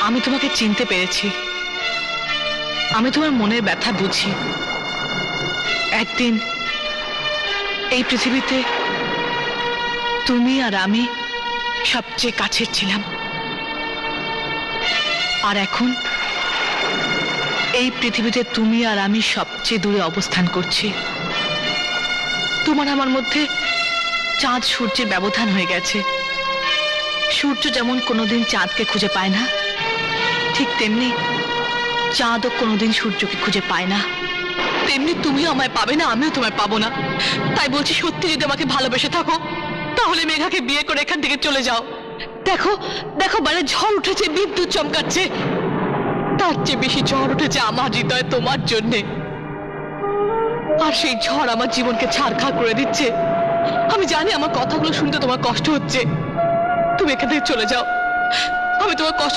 আমি তোমাকে চিনতে পেরেছি, আমি তোমার মনের ব্যথা বুঝি। একদিন এই পৃথিবীতে তুমি আর আমি সবচেয়ে কাছের ছিলাম, আর এখন এই পৃথিবীতে তুমি আর আমি সবচেয়ে দূরে অবস্থান করছি। তোমার আমার মধ্যে চাঁদ সূর্যের ব্যবধান হয়ে গেছে। সূর্য যেমন কোনোদিন চাঁদকে খুঁজে পায় না, ঠিক তেমনি চাঁদও কোনোদিন সূর্যকে খুঁজে পায় না। তেমনি তুমিও আমায় পাবে না, আমিও তোমায় পাবো না। তাই বলছি, সত্যি যদি আমাকে ভালোবেসে থাকো তাহলে মেঘাকে বিয়ে করে এখান থেকে চলে যাও। দেখো দেখো, বাইরে ঝড় উঠেছে, বিদ্যুৎ চমকাচ্ছে, তার চেয়ে বেশি ঝড় উঠেছে আমার হৃদয়ে তোমার জন্যে। আর সেই ঝড় আমার জীবনকে ছারখার করে দিচ্ছে। আমি জানি আমার কথাগুলো শুনতে তোমার কষ্ট হচ্ছে, তুমি এখান থেকে চলে যাও। আমি তোমার কষ্ট